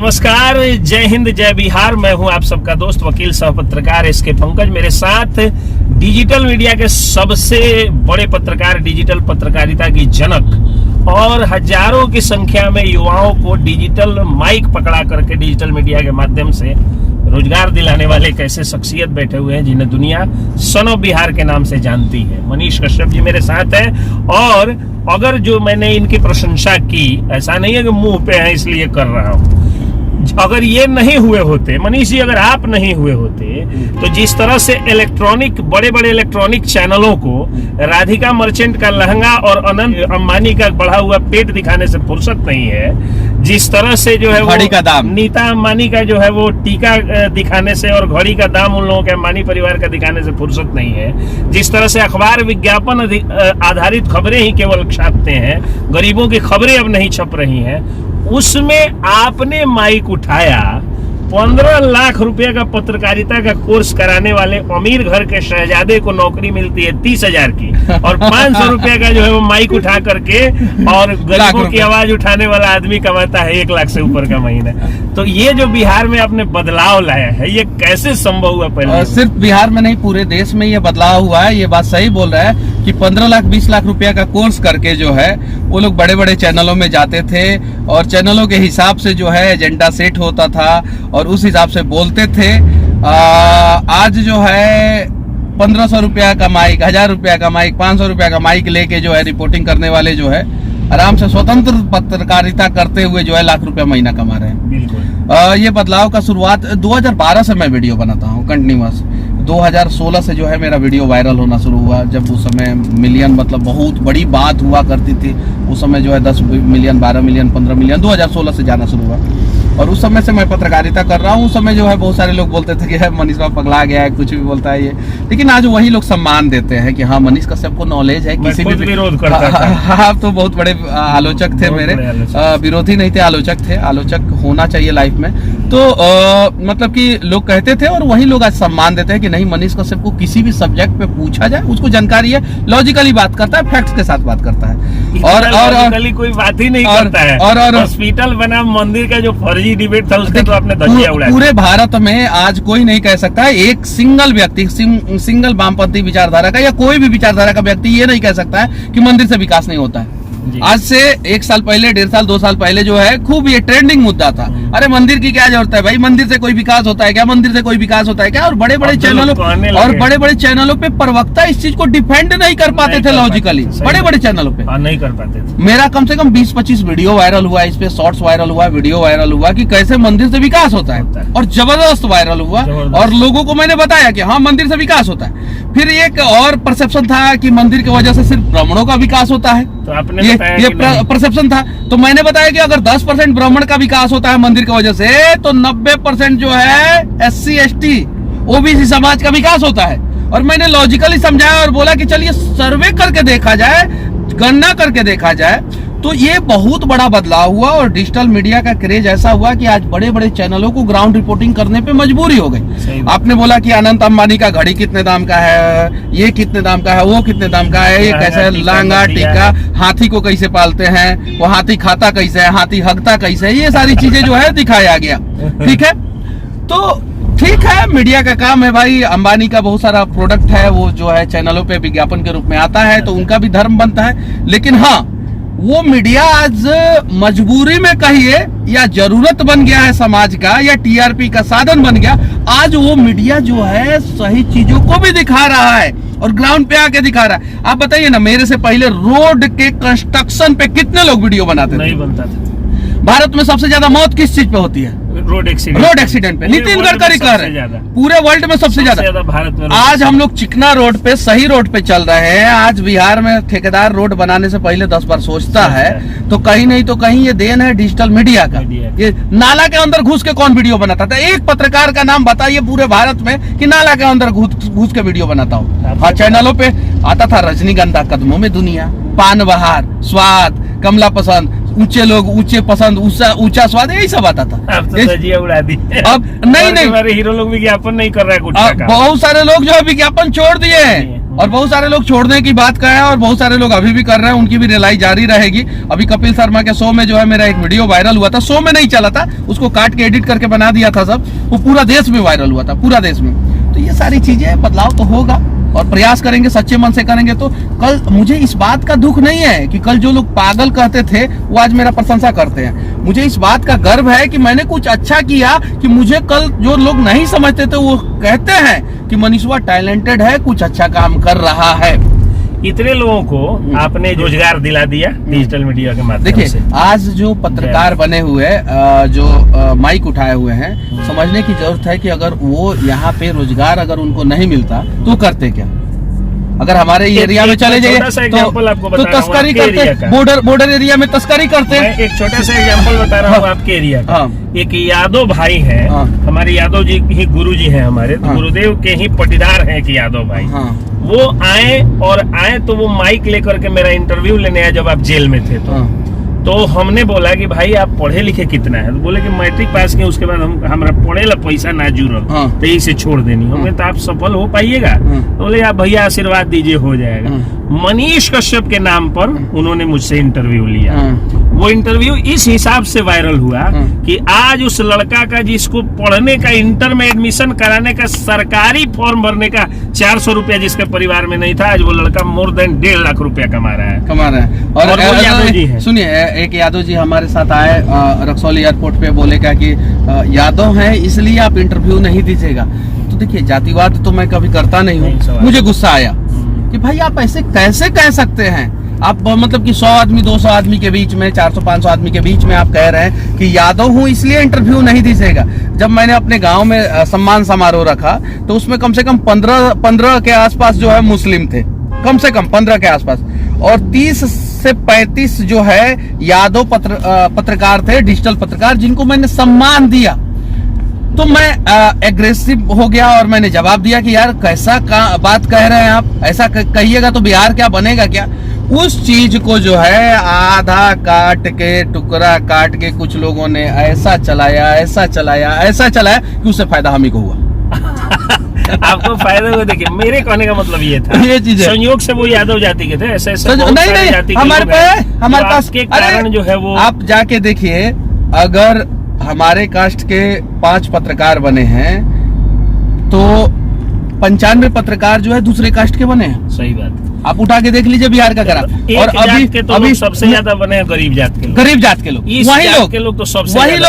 नमस्कार, जय हिंद, जय बिहार। मैं हूं आप सबका दोस्त वकील सह पत्रकार एसके पंकज। मेरे साथ डिजिटल मीडिया के सबसे बड़े पत्रकार, डिजिटल पत्रकारिता की जनक और हजारों की संख्या में युवाओं को डिजिटल माइक पकड़ा करके डिजिटल मीडिया के माध्यम से रोजगार दिलाने वाले एक ऐसे शख्सियत बैठे हुए हैं जिन्हें दुनिया सन ऑफ बिहार के नाम से जानती है। मनीष कश्यप जी मेरे साथ हैं। और अगर जो मैंने इनकी प्रशंसा की, ऐसा नहीं है कि मुंह पे है इसलिए कर रहा हूं, अगर ये नहीं हुए होते, मनीष जी अगर आप नहीं हुए होते, तो जिस तरह से बड़े बड़े इलेक्ट्रॉनिक चैनलों को राधिका मर्चेंट का लहंगा और अनंत अंबानी का बढ़ा हुआ पेट दिखाने से फुर्सत नहीं है, जिस तरह से जो है घड़ी का दाम, नीता अंबानी का जो है वो टीका दिखाने से और घड़ी का दाम उन लोगों के अंबानी परिवार का दिखाने से फुर्सत नहीं है, जिस तरह से अखबार विज्ञापन आधारित खबरें ही केवल छापते हैं, गरीबों की खबरें अब नहीं छप रही हैं, उसमें आपने माइक उठाया। 15 लाख रुपए का पत्रकारिता का कोर्स कराने वाले अमीर घर के शहजादे को नौकरी मिलती है 30,000 की, और 500 रुपए का जो है वो माइक उठा करके और गरीबों की आवाज उठाने वाला आदमी कमाता है 1 लाख से ऊपर का महीना। तो ये जो बिहार में आपने बदलाव लाया है, ये कैसे संभव हुआ? पहले सिर्फ बिहार में नहीं, पूरे देश में ये बदलाव हुआ है। ये बात सही बोल रहा है कि 15 लाख 20 लाख रुपया का कोर्स करके जो है वो लोग बड़े बड़े चैनलों में जाते थे और चैनलों के हिसाब से जो है एजेंडा सेट होता था और उस हिसाब से बोलते थे। आज जो है 1500 रुपया का माइक, 1000 रुपया का माइक, 500 रुपया का माइक लेके जो है रिपोर्टिंग करने वाले जो है आराम से स्वतंत्र पत्रकारिता करते हुए जो है लाख रुपया महीना कमा रहे हैं। बिल्कुल। ये बदलाव का शुरुआत 2012 से मैं वीडियो बनाता हूँ कंटिन्यूअस। 2016 से जो है मेरा वीडियो वायरल होना शुरू हुआ, जब उस समय मिलियन मतलब बहुत बड़ी बात हुआ करती थी। उस समय जो है 10 मिलियन, 12 मिलियन, 15 मिलियन 2016 से जाना शुरू हुआ और उस समय से मैं पत्रकारिता कर रहा हूँ। उस समय जो है बहुत सारे लोग बोलते थे कि मनीष बाबू पगला गया है, कुछ भी बोलता है ये, लेकिन आज वही लोग सम्मान देते हैं कि हाँ मनीष कश्यप को नॉलेज है। किसी भी विरोध करता था। आप तो बहुत बड़े आलोचक थे, मेरे विरोधी नहीं थे, आलोचक थे। आलोचक होना चाहिए लाइफ में। तो मतलब कि लोग कहते थे और वही लोग आज सम्मान देते हैं कि नहीं, मनीष कश्यप को किसी भी सब्जेक्ट पे पूछा जाए उसको जानकारी है, लॉजिकली बात करता है, फैक्ट्स के साथ बात करता है और कोई बात ही नहीं करता है। और हॉस्पिटल बना, मंदिर का जो फर्जी डिबेट था उसका तो आपने धज्जियां उड़ाई। पूरे भारत में आज कोई नहीं कह सकता है, एक सिंगल व्यक्ति, सिंगल वामपंथी विचारधारा का या कोई भी विचारधारा का व्यक्ति ये नहीं कह सकता है कि मंदिर से विकास नहीं होता है। आज से 1 साल पहले, 1.5 साल, 2 साल पहले जो है खूब ये ट्रेंडिंग मुद्दा था। अरे मंदिर की क्या जरूरत है भाई, मंदिर से कोई विकास होता है क्या, मंदिर से कोई विकास होता है क्या? और बड़े बड़े चैनलों पे प्रवक्ता इस चीज को डिफेंड नहीं कर पाते थे लॉजिकली, बड़े बड़े चैनलों पे नहीं कर पाते थे। मेरा कम से कम 20-25 वीडियो वायरल हुआ, इस पे शॉर्ट्स वायरल हुआ, वीडियो वायरल हुआ कि कैसे मंदिर से विकास होता है और जबरदस्त वायरल हुआ और लोगों को मैंने बताया कि हाँ मंदिर से विकास होता है। फिर एक और परसेप्शन था कि मंदिर की वजह से सिर्फ ब्राह्मणों का विकास होता है, तो आपने ये परसेप्शन था। तो मैंने बताया कि अगर 10% ब्राह्मण का विकास होता है मंदिर की वजह से, तो 90% जो है SC ST OBC समाज का विकास होता है। और मैंने लॉजिकली समझाया और बोला कि चलिए सर्वे करके देखा जाए, गणना करके देखा जाए। तो ये बहुत बड़ा बदलाव हुआ और डिजिटल मीडिया का क्रेज ऐसा हुआ कि आज बड़े बड़े चैनलों को ग्राउंड रिपोर्टिंग करने पे मजबूरी हो गई। आपने बोला कि अनंत अंबानी का घड़ी कितने दाम का है, ये कितने दाम का है, वो कितने दाम का है, ये कैसे लहंगा टीका, हाथी को कैसे पालते हैं, वो हाथी खाता कैसे है, हाथी हगता कैसे है, ये सारी चीजें जो है दिखाया गया। ठीक है, तो ठीक है, मीडिया का काम है भाई। अंबानी का बहुत सारा प्रोडक्ट है, वो जो है चैनलों पे विज्ञापन के रूप में आता है, तो उनका भी धर्म बनता है। लेकिन हाँ, वो मीडिया आज मजबूरी में कहिए या जरूरत बन गया है समाज का, या TRP का साधन बन गया। आज वो मीडिया जो है सही चीजों को भी दिखा रहा है और ग्राउंड पे आके दिखा रहा है। आप बताइए ना, मेरे से पहले रोड के कंस्ट्रक्शन पे कितने लोग वीडियो बनाते थे? नहीं बनता था। भारत में सबसे ज्यादा मौत किस चीज पे होती है? रोड एक्सीडेंट पे। नितिन गडकरी कह रहे हैं पूरे वर्ल्ड में सबसे ज्यादा भारत में। आज हम लोग चिकना रोड पे, सही रोड पे चल रहे हैं। आज बिहार में ठेकेदार रोड बनाने से पहले 10 बार सोचता है, तो कहीं नहीं तो कहीं ये देन है डिजिटल मीडिया का। ये नाला के अंदर घुस के कौन वीडियो बनाता था? एक पत्रकार का नाम बताइए पूरे भारत में कि नाला के अंदर घुस के वीडियो बनाता हूँ। हाँ, चैनलों पे आता था रजनीगंधा, कदमों में दुनिया, पान बहार, स्वाद, कमला पसंद, ऊंचे लोग, ऊंचे पसंद, ऊंचा स्वाद, यही सब आता था। अब तो धजिया उड़ा दी। अब नहीं हमारे हीरो लोग विज्ञापन नहीं कर रहा है गुटखा का। बहुत सारे लोग जो है विज्ञापन छोड़ दिए हैं, और बहुत सारे लोग छोड़ने की बात कर रहे हैं, और बहुत सारे लोग अभी भी कर रहे हैं, उनकी भी रिलाई जारी रहेगी। अभी कपिल शर्मा के शो में जो है मेरा एक वीडियो वायरल हुआ था, शो में नहीं चला था, उसको काट के एडिट करके बना दिया था सब, वो पूरा देश में वायरल हुआ था, पूरा देश में। तो ये सारी चीजें, बदलाव तो होगा और प्रयास करेंगे, सच्चे मन से करेंगे तो कल मुझे इस बात का दुख नहीं है कि कल जो लोग पागल कहते थे वो आज मेरा प्रशंसा करते हैं। मुझे इस बात का गर्व है कि मैंने कुछ अच्छा किया, कि मुझे कल जो लोग नहीं समझते थे वो कहते हैं कि मनीषवा टैलेंटेड है, कुछ अच्छा काम कर रहा है। इतने लोगों को आपने रोजगार दिला दिया डिजिटल मीडिया के माध्यम से। देखिए, आज जो पत्रकार बने हुए, जो माइक उठाए हुए हैं, समझने की जरूरत है कि अगर वो यहाँ पे रोजगार अगर उनको नहीं मिलता तो करते क्या। अगर हमारे एरिया में चले जाइए तो तस्करी करते, बॉर्डर एरिया में तस्करी करते हैं। एक छोटा सा एग्जांपल बता रहा हूँ आपके एरिया का। एक यादव भाई है, हमारे यादव जी ही गुरु जी है हमारे, तो गुरुदेव के ही पटीदार है कि यादव भाई। वो आए तो वो माइक लेकर के मेरा इंटरव्यू लेने आए जब आप जेल में थे तो हमने बोला कि भाई आप पढ़े लिखे कितना है, तो बोले कि मैट्रिक पास किए, उसके बाद हमारा पढ़े ला पैसा ना जुड़ल, तो इसे छोड़ देनी। हमने तो आप सफल हो पाइएगा, तो बोले आप भैया आशीर्वाद दीजिए, हो जाएगा। मनीष कश्यप के नाम पर उन्होंने मुझसे इंटरव्यू लिया। वो इंटरव्यू इस हिसाब से वायरल हुआ कि आज उस लड़का का, जिसको पढ़ने का, इंटर में एडमिशन कराने का, सरकारी फॉर्म भरने का 400 रुपया जिसके परिवार में नहीं था, आज वो लड़का मोर देन 1.5 लाख रुपया कमा रहा है। और यादव जी है। सुनिए, एक यादव जी हमारे साथ आए रक्सौली एयरपोर्ट पे, बोले क्या कि यादव है इसलिए आप इंटरव्यू नहीं दीजिएगा। तो देखिए, जातिवाद तो मैं कभी करता नहीं हूँ। मुझे गुस्सा आया कि भाई आप ऐसे कैसे कह सकते हैं। आप मतलब कि 100 आदमी, 200 आदमी के बीच में, 400-500 आदमी के बीच में आप कह रहे हैं कि यादव हूँ इसलिए इंटरव्यू नहीं दीजिएगा। जब मैंने अपने गांव में सम्मान समारोह रखा तो उसमें कम से कम 15 के आसपास जो है मुस्लिम थे, कम से कम 15 के आसपास, और 30 से 35 जो है यादव पत्रकार थे, डिजिटल पत्रकार, जिनको मैंने सम्मान दिया। तो मैं एग्रेसिव हो गया और मैंने जवाब दिया कि यार कैसा बात कह रहे हैं आप, ऐसा कहिएगा तो बिहार क्या बनेगा क्या। उस चीज को जो है आधा काट के, टुकड़ा काट के कुछ लोगों ने ऐसा चलाया कि उससे फायदा हम ही को हुआ। आपको फायदा हुआ। देखिए, मेरे कहने का मतलब ये था, ये चीज संयोग से वो यादव जाति के थे, ऐसे नहीं, हमारे पास के कारण जो है वो, आप जाके देखिए, अगर हमारे कास्ट के 5 पत्रकार बने हैं तो 95 पत्रकार जो है दूसरे कास्ट के बने हैं। सही बात, आप उठा के देख लीजिए बिहार का करा। और अभी सबसे ज्यादा बने हैं गरीब जात के लोग, वही लोग तो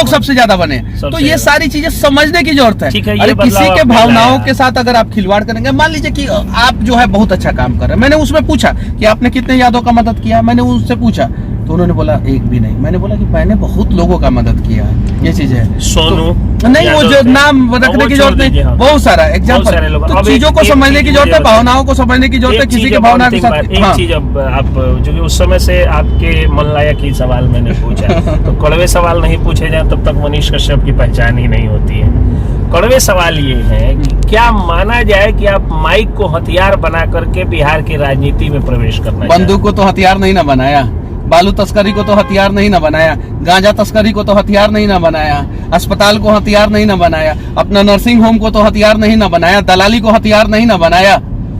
सबसे ज्यादा बने हैं। तो ये सारी चीजें समझने की जरूरत है। अरे किसी के भावनाओं के साथ अगर आप खिलवाड़ करेंगे, मान लीजिए कि आप जो है बहुत अच्छा काम कर रहे हैं, मैंने उसमें पूछा कि आपने कितने यादव का मदद किया, मैंने उससे पूछा तो उन्होंने बोला एक भी नहीं। मैंने बोला कि मैंने बहुत लोगों का मदद किया है। ये चीज है, सोनू नहीं, वो जो नाम रखने की जरूरत नहीं, बहुत सारा एग्जाम्पल। तो चीजों को समझने की जरूरत है, भावनाओं को समझने की जरूरत है, किसी के भावना के साथ। एक चीज, अब आप जो कि उस समय से आपके मन लायक ही सवाल मैंने पूछा, तो कड़वे सवाल नहीं पूछे जाए तब तक मनीष कश्यप की पहचान ही नहीं होती है। कड़वे सवाल ये है कि क्या माना जाए कि आप माइक को हथियार बना करके बिहार की राजनीति में प्रवेश करना, बंदूक को तो हथियार नहीं ना बनाया, बालू तस्करी को तो हथियार नहीं ना बनाया, गांजा तस्करी को तो हथियार नहीं ना बनाया, अस्पताल को हथियार नहीं ना बनाया, अपना नर्सिंग होम को तो हथियार नहीं ना बनाया, दलाली को हथियार नहीं ना बनाया।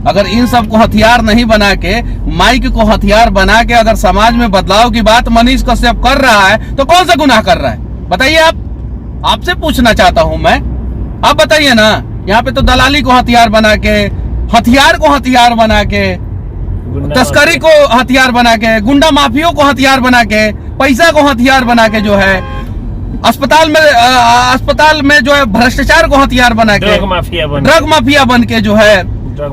अगर इन सब को हथियार नहीं बना के, माइक को हथियार बना के अगर समाज में बदलाव की बात मनीष कश्यप कर रहा है तो कौन सा गुनाह कर रहा है बताइए। आप, आपसे पूछना चाहता हूं मैं, आप बताइए ना। यहाँ पे तो दलाली को हथियार बना के, हथियार को हथियार बना के, तस्करी को हथियार बना के, गुंडा माफियों को हथियार बना के, पैसा को हथियार बना के जो है, अस्पताल में जो है भ्रष्टाचार को हथियार बना के, ड्रग माफिया बन के जो है,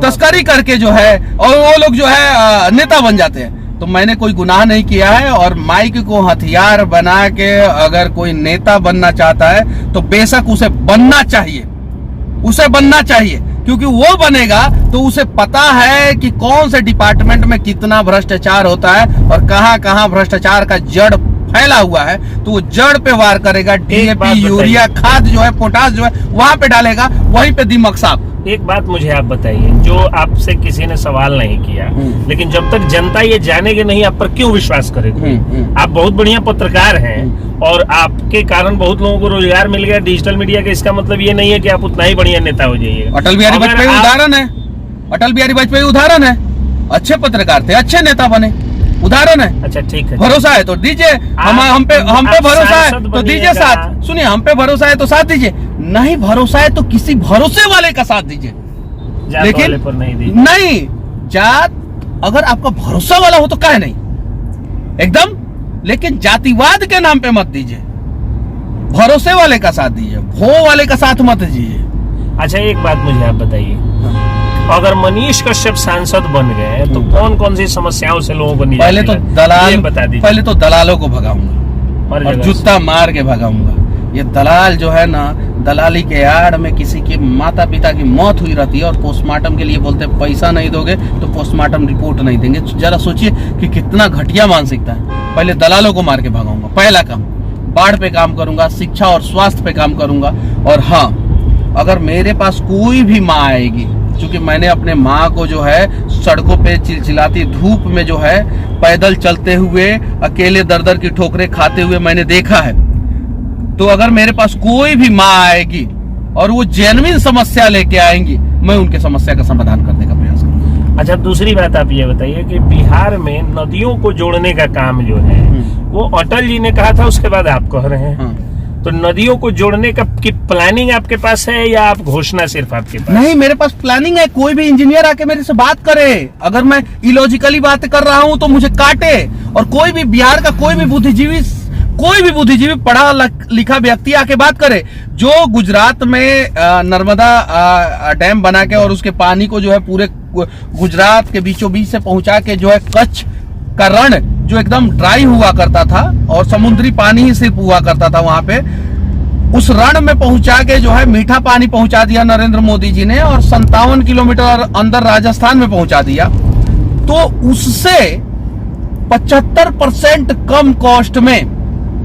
तस्करी करके जो है, और वो लोग जो है नेता बन जाते हैं। तो मैंने कोई गुनाह नहीं किया है, और माइक को हथियार बना के अगर कोई नेता बनना चाहता है तो बेशक उसे बनना चाहिए, उसे बनना चाहिए, क्योंकि वो बनेगा तो उसे पता है कि कौन से डिपार्टमेंट में कितना भ्रष्टाचार होता है और कहां कहां भ्रष्टाचार का जड़ फैला हुआ है तो वो जड़ पे वार करेगा। बात डीएपी, बताइए। यूरिया, खाद जो है, पोटास जो है वहां पे डालेगा, वहीं पे दीमक साफ। एक बात मुझे आप बताइए, जो आपसे किसी ने सवाल नहीं किया, लेकिन जब तक जनता ये जानेगी नहीं, आप पर क्यों विश्वास करेगी? आप बहुत बढ़िया पत्रकार हैं और आपके कारण बहुत लोगों को रोजगार मिल गया डिजिटल मीडिया का। इसका मतलब ये नहीं है कि आप उतना ही बढ़िया नेता हो जाइएगा। अटल बिहारी अगर वाजपेयी आप- उदाहरण है, अटल बिहारी वाजपेयी उदाहरण है, अच्छे पत्रकार थे, अच्छे नेता बने, उदाहरण है। अच्छा ठीक है, भरोसा है तो दीजिए, हम पे भरोसा है सांसद तो दीजिए बनिएगा। साथ। सुनिए, हम पे भरोसा है तो साथ दीजिए, नहीं भरोसा है तो किसी भरोसे वाले का साथ दीजिए। जात लेकिन वाले पर नहीं दी। नहीं, जात अगर आपका भरोसा वाला हो तो काहे नहीं, एकदम। लेकिन जातिवाद के नाम पे मत दीजिए, भरोसे वाले का साथ दीजिए, भो वाले का साथ मत दीजिए। अच्छा एक बात मुझे आप बताइए, अगर मनीष कश्यप सांसद बन गए तो कौन कौन सी समस्याओं से लोगों को निजात पहले तो मिलेगी? दलाल, ये बता दीजिए। पहले तो दलालों को भगाऊंगा हर और जगह जूता मार के भगाऊंगा। ये दलाल जो है ना, दलाली के आड़ में किसी के माता पिता की मौत हुई रहती है और पोस्टमार्टम के लिए बोलते हैं पैसा नहीं दोगे तो पोस्टमार्टम रिपोर्ट नहीं देंगे। जरा सोचिए कि कितना घटिया मानसिकता है। पहले दलालों को मार के भगाऊंगा, पहला काम। बाढ़ पे काम करूंगा, शिक्षा और स्वास्थ्य पे काम करूंगा। और हाँ, अगर मेरे पास कोई भी माँ आएगी, क्योंकि मैंने अपने माँ को जो है सड़कों पे चिलचिलाती धूप में जो है पैदल चलते हुए, अकेले दर दर की ठोकरें खाते हुए मैंने देखा है, तो अगर मेरे पास कोई भी माँ आएगी और वो जेन्युइन समस्या लेके आएंगी, मैं उनके समस्या का समाधान करने का प्रयास करूंगा। अच्छा दूसरी बात आप ये बताइए कि बिहार में नदियों को जोड़ने का काम जो है वो अटल जी ने कहा था, उसके बाद आप कह रहे हैं। तो नदियों को जोड़ने का की प्लानिंग आपके पास है या आप घोषणा सिर्फ आपके पास? नहीं, मेरे पास प्लानिंग है। कोई भी इंजीनियर आके मेरे से बात करे, अगर मैं इलॉजिकली बात कर रहा हूं तो मुझे काटे। और कोई भी बिहार का कोई भी बुद्धिजीवी पढ़ा लिखा व्यक्ति आके बात करे, जो गुजरात में नर्मदा डैम बना के और उसके पानी को जो है पूरे गुजरात के बीचों बीच से पहुंचा के जो है कच्छ का रण जो एकदम ड्राई हुआ करता था और समुद्री पानी ही सिर्फ हुआ करता था वहां पे, उस रण में पहुंचा के जो है मीठा पानी पहुंचा दिया नरेंद्र मोदी जी ने, और 57 किलोमीटर अंदर राजस्थान में पहुंचा दिया। तो उससे 75% कम कॉस्ट में,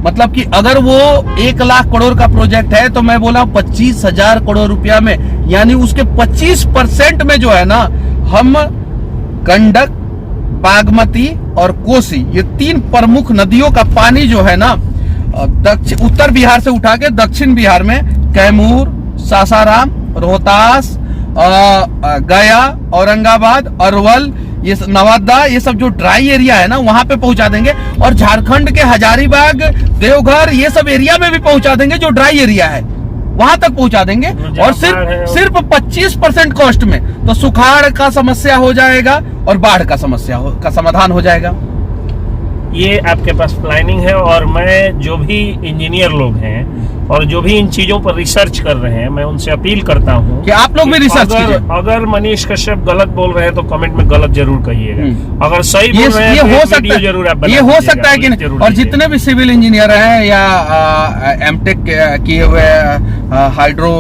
मतलब कि अगर वो 1 लाख करोड़ का प्रोजेक्ट है तो मैं बोला 25,000 करोड़ रुपया में, यानी उसके 25% में जो है ना, हम गंडक, बागमती और कोसी, ये 3 प्रमुख नदियों का पानी जो है ना, उत्तर बिहार से उठा के दक्षिण बिहार में कैमूर, सासाराम, रोहतास, गया, औरंगाबाद, अरवल, ये नवादा, ये सब जो ड्राई एरिया है ना, वहां पे पहुंचा देंगे। और झारखंड के हजारीबाग, देवघर, ये सब एरिया में भी पहुंचा देंगे जो ड्राई एरिया है, वहां तक पहुंचा देंगे। और सिर्फ 25% कॉस्ट में तो सुखाड़ का समस्या हो जाएगा और बाढ़ का समस्या का समाधान हो जाएगा। ये आपके पास प्लानिंग है। और मैं जो भी इंजीनियर लोग हैं और जो भी इन चीजों पर रिसर्च कर रहे हैं, मैं उनसे अपील करता हूँ कि आप लोग भी रिसर्च कीजिए। अगर मनीष कश्यप गलत बोल रहे हैं तो कमेंट में गलत जरूर कहिएगा। अगर सही बोल रहे हैं ये तो हो एक सकता वीडियो है, जरूर आप ये हो सकता है कि नहीं। जरूर और दीजिएगा। जितने भी सिविल इंजीनियर हैं या एमटेक किए हुए हाइड्रो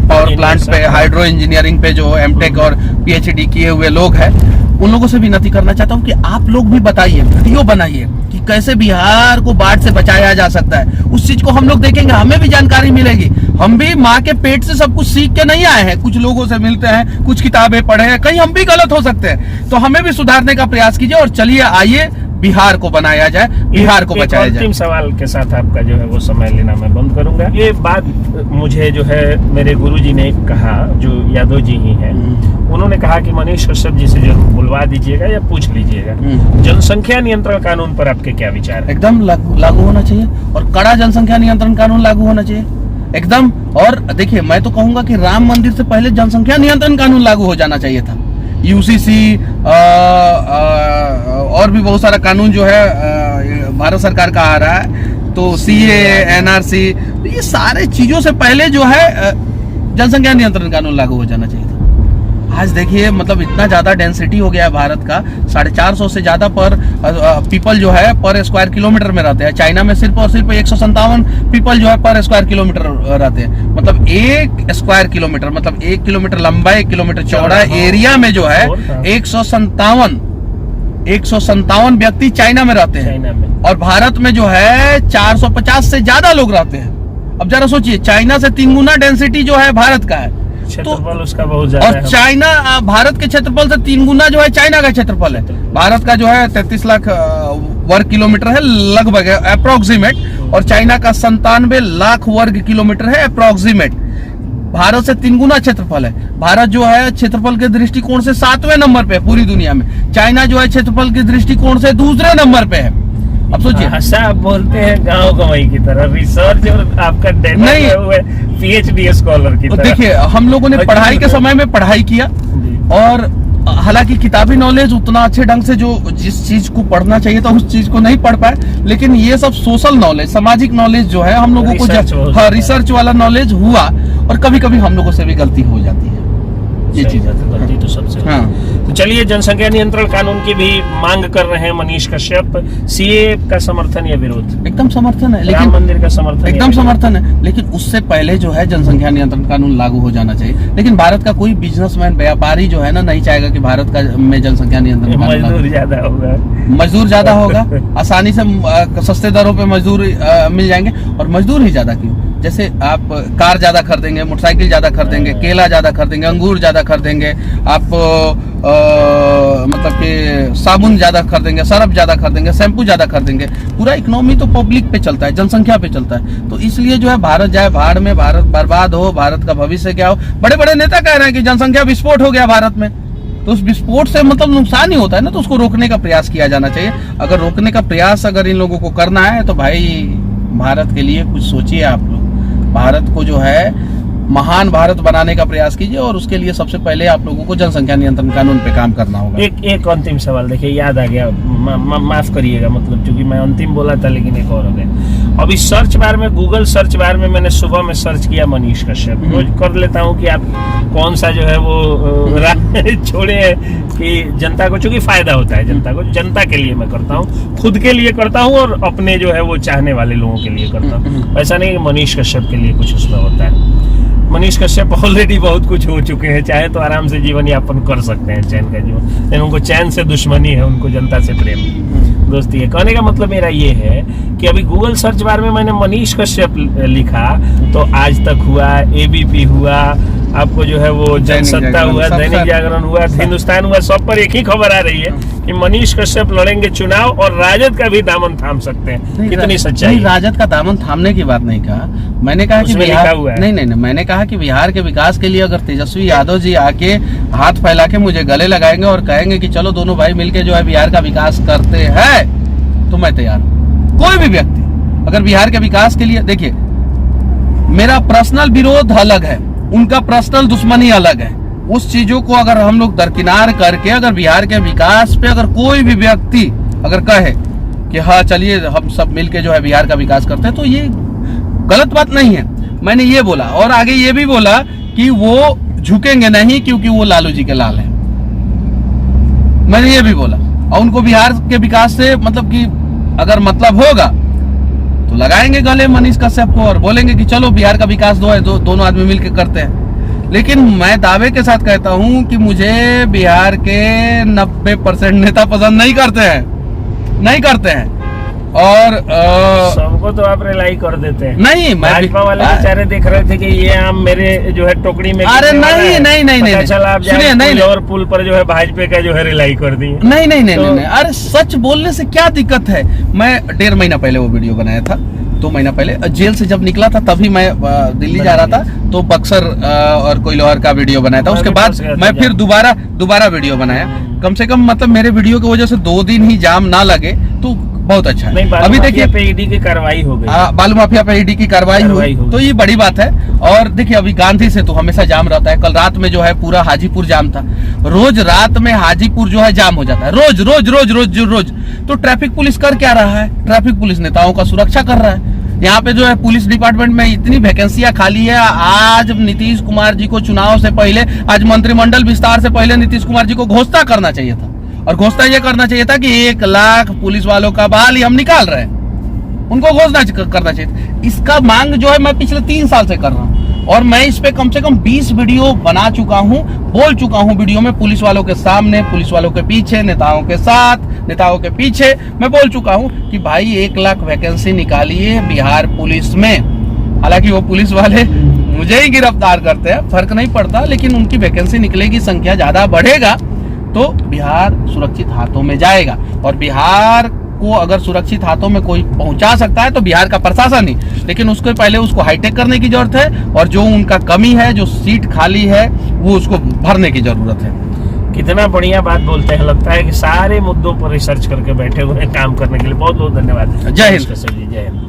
पावर प्लांट पे, हाइड्रो इंजीनियरिंग पे जो एमटेक और पीएचडी किए हुए लोग हैं, उन लोगों से विनती करना चाहता हूँ कि आप लोग भी बताइए, वीडियो बनाइए कि कैसे बिहार को बाढ़ से बचाया जा सकता है। उस चीज को हम लोग देखेंगे, हमें भी जानकारी मिलेगी। हम भी माँ के पेट से सब कुछ सीख के नहीं आए हैं, कुछ लोगों से मिलते हैं, कुछ किताबें पढ़े हैं, कहीं हम भी गलत हो सकते हैं। तो हमें भी सुधारने का प्रयास कीजिए और चलिए आइए बिहार को बनाया जाए, बिहार को बचाया जाए। अंतिम सवाल के साथ आपका जो है वो समय लेना मैं बंद करूंगा। ये बात मुझे जो है मेरे गुरुजी ने कहा, जो यादव जी ही हैं, उन्होंने कहा कि मनीष कश्यप जी से जरूर बुलवा दीजिएगा या पूछ लीजिएगा, जनसंख्या नियंत्रण कानून पर आपके क्या विचार है? एकदम लागू होना चाहिए और कड़ा जनसंख्या नियंत्रण कानून लागू होना चाहिए एकदम। और देखिए, मैं तो कहूंगा कि राम मंदिर से पहले जनसंख्या नियंत्रण कानून लागू हो जाना चाहिए था। यूसीसी और भी बहुत सारा कानून जो है भारत सरकार का आ रहा है, तो सीए, एनआरसी, ये सारे चीजों से पहले जो है जनसंख्या नियंत्रण कानून लागू हो जाना चाहिए था। आज देखिए, मतलब इतना ज्यादा डेंसिटी हो गया है भारत का, 450 से ज्यादा पर पीपल जो है पर स्क्वायर किलोमीटर में रहते हैं। चाइना में सिर्फ और सिर्फ 157 पीपल जो है पर स्क्वायर किलोमीटर रहते हैं। मतलब 1 स्क्वायर किलोमीटर, मतलब 1 किलोमीटर लंबा, 1 किलोमीटर चौड़ा एरिया में जो है 157 157 व्यक्ति चाइना में रहते हैं चाइना में। और भारत में जो है 450 से ज्यादा लोग रहते हैं। अब जरा सोचिए, चाइना से 3 गुना डेंसिटी जो है भारत का है, क्षेत्रफल उसका बहुत ज्यादा और है। चाइना भारत के क्षेत्रफल से 3 गुना जो है चाइना का क्षेत्रफल है। भारत का जो है 33 लाख वर्ग किलोमीटर है लगभग, अप्रोक्सीमेट, और चाइना का 97 लाख वर्ग किलोमीटर है अप्रोक्सीमेट। भारत से 3 गुना क्षेत्रफल है। भारत जो है क्षेत्रफल के दृष्टिकोण से 7वें नंबर पे है पूरी दुनिया में। चाइना जो है क्षेत्रफल के दृष्टिकोण से दूसरे नंबर पे है। अब सोचिए, भाषा आप बोलते हैं गाँव गंवाई की तरह, रिसर्च और आपका डेटा नहीं। हुए PhD स्कॉलर की तरह। देखिए, हम लोगों ने पढ़ाई के समय में पढ़ाई किया, जी। और हालांकि किताबी नॉलेज उतना अच्छे ढंग से जो जिस चीज को पढ़ना चाहिए था उस चीज को नहीं पढ़ पाए, लेकिन ये सब सोशल नॉलेज, सामाजिक नॉलेज जो है हम लोगों को रिसर्च वाला नॉलेज हुआ, और कभी कभी हम लोगों से भी गलती हो जाती है। ये चीज है, गलती तो सबसे। हाँ। तो चलिए, जनसंख्या नियंत्रण कानून की भी मांग कर रहे हैं मनीष कश्यप। सीए का समर्थन या विरोध? एकदम समर्थन है, राम लेकिन मंदिर का समर्थन? एकदम समर्थन है, लेकिन उससे पहले जो है जनसंख्या नियंत्रण कानून लागू हो जाना चाहिए। लेकिन भारत का कोई बिजनेसमैन, व्यापारी जो है ना, नहीं चाहेगा कि भारत का में जनसंख्या नियंत्रण कानून लागू। मजदूर ज्यादा होगा, मजदूर ज्यादा होगा, आसानी से सस्ते दरों पे मजदूर मिल जाएंगे। और मजदूर ही ज्यादा क्यों, जैसे आप कार ज्यादा खरीदेंगे, मोटरसाइकिल ज्यादा खरीदेंगे, केला ज्यादा खरीदेंगे, अंगूर ज्यादा खरीदेंगे, आप मतलब कि साबुन ज्यादा खरीदेंगे, सरफ ज्यादा खरीदेंगे, शैम्पू ज्यादा खरीदेंगे। पूरा इकोनॉमी तो पब्लिक पे चलता है, जनसंख्या पे चलता है। तो इसलिए जो है भारत जाए भाड़ में, भारत बर्बाद हो, भारत का भविष्य क्या हो। बड़े बड़े नेता कह रहे हैं कि जनसंख्या विस्फोट हो गया भारत में, तो उस विस्फोट से मतलब नुकसान ही होता है ना, तो उसको रोकने का प्रयास किया जाना चाहिए। अगर रोकने का प्रयास अगर इन लोगों को करना है तो भाई भारत के लिए कुछ सोचिए आप लोग। भारत को जो है महान भारत बनाने का प्रयास कीजिए, और उसके लिए सबसे पहले आप लोगों को जनसंख्या नियंत्रण कानून पे काम करना होगा। एक अंतिम सवाल, देखिए याद आ गया, माफ करिएगा, मतलब क्योंकि मैं अंतिम बोला था लेकिन एक और हो गया। अभी सर्च बार में, गूगल सर्च बार में मैंने सुबह में सर्च किया मनीष कश्यप। रोज कर लेता हूँ कि आप कौन सा जो है वो छोड़े कि जनता को, चूंकि फायदा होता है जनता को, जनता के लिए मैं करता हूँ, खुद के लिए करता हूँ और अपने जो है वो चाहने वाले लोगों के लिए करता हूँ। ऐसा नहीं कि मनीष कश्यप के लिए कुछ उसमें होता है। मनीष कश्यप ऑलरेडी बहुत कुछ हो चुके हैं, चाहे तो आराम से जीवन यापन कर सकते हैं, चैन का जीवन, लेकिन उनको चैन से दुश्मनी है, उनको जनता से प्रेम दोस्ती है। कहने का मतलब मेरा ये है कि अभी गूगल सर्च बार में मैंने मनीष कश्यप लिखा तो आज तक हुआ, ABP हुआ, आपको जो है वो जनसत्ता हुआ, दैनिक जागरण हुआ, हिंदुस्तान हुआ, सब पर एक ही खबर आ रही है कि मनीष कश्यप लड़ेंगे चुनाव और राजद का भी दामन थाम सकते हैं। कितनी सच्चाई? राजद का दामन थामने की बात नहीं कहा मैंने, कहा कि बिहार, नहीं, मैंने कहा कि बिहार के विकास के लिए अगर तेजस्वी यादव जी आके हाथ फैला के मुझे गले लगाएंगे और कहेंगे कि चलो दोनों भाई मिलके जो है बिहार का विकास करते हैं, तो मैं तैयार हूँ। कोई भी व्यक्ति अगर बिहार के विकास के लिए, देखिए मेरा पर्सनल विरोध अलग है, उनका पर्सनल दुश्मनी अलग है। उस चीजों को अगर हम लोग दरकिनार करके अगर बिहार के विकास पे अगर कोई भी व्यक्ति अगर कहे कि हाँ चलिए हम सब मिलके जो है बिहार का विकास करते हैं, तो ये गलत बात नहीं है। मैंने ये बोला, और आगे ये भी बोला कि वो झुकेंगे नहीं क्योंकि वो लालू जी के लाल हैं। मैंने ये भी बोला, और उनको बिहार के विकास से मतलब कि अगर मतलब होगा तो लगाएंगे गले मनीष कश्यप को और बोलेंगे कि चलो बिहार का विकास दोनों आदमी मिलकर करते हैं। लेकिन मैं दावे के साथ कहता हूं कि मुझे बिहार के 90% नेता पसंद नहीं करते हैं और सबको तो आप रिलाई कर देते हैं। नहीं, भाजपा वाले बेचारे देख रहे थे कि ये आम मेरे जो है टोकरी में, अरे नहीं, चला आप सुनिए, नहीं, और पुल पर जो है भाजपा का जो है रिलाई कर दी। नहीं, अरे सच बोलने से क्या दिक्कत है। मैं 1.5 महीना पहले वो वीडियो बनाया था, 2 महीना पहले जेल से जब निकला था तभी मैं दिल्ली जा रहा था, तो बक्सर और कोइलवर का वीडियो बनाया था। उसके बाद मैं फिर दोबारा वीडियो बनाया। कम से कम मतलब मेरे वीडियो की वजह से 2 दिन ही जाम ना लगे तो बहुत अच्छा है। अभी देखिए पे ईडी की कार्रवाई हो गई, बालू माफिया पे ईडी की कार्रवाई हुई, तो ये बड़ी बात है। और देखिए अभी गांधी से तो हमेशा जाम रहता है। कल रात में जो है पूरा हाजीपुर जाम था। रोज रात में हाजीपुर जो है जाम हो जाता है, रोज। तो ट्रैफिक पुलिस कर क्या रहा है? ट्रैफिक पुलिस नेताओं का सुरक्षा कर रहा है। यहाँ पे जो है पुलिस डिपार्टमेंट में इतनी वैकेंसियां खाली है। आज नीतीश कुमार जी को चुनाव से पहले, आज मंत्रिमंडल विस्तार से पहले नीतीश कुमार जी को घोषणा करना चाहिए था, और घोषणा ये करना चाहिए था कि 1 लाख पुलिस वालों का बहाली हम निकाल रहे हैं, उनको घोषणा करना चाहिए। इसका मांग जो है मैं पिछले 3 साल से कर रहा हूँ, और मैं इस पे कम से कम 20 वीडियो बना चुका हूं, बोल चुका हूं वीडियो में, पुलिस वालों के सामने, पुलिस वालों के पीछे, नेताओं के साथ, नेताओं के पीछे। मैं बोल चुका हूं कि भाई 1 लाख वैकेंसी निकालिए बिहार पुलिस में। हालांकि वो पुलिस वाले मुझे ही गिरफ्तार करते हैं, फर्क नहीं पड़ता, लेकिन उनकी वैकेंसी निकलेगी, संख्या ज्यादा बढ़ेगा तो बिहार सुरक्षित हाथों में जाएगा। और बिहार को अगर सुरक्षित हाथों में कोई पहुंचा सकता है तो बिहार का प्रशासन ही, लेकिन उसको पहले उसको हाईटेक करने की जरूरत है, और जो उनका कमी है, जो सीट खाली है, वो उसको भरने की जरूरत है। कितना बढ़िया बात बोलते हैं, लगता है कि सारे मुद्दों पर रिसर्च करके बैठे हुए हैं काम करने के लिए। बहुत बहुत धन्यवाद। जय हिंद। जय हिंद।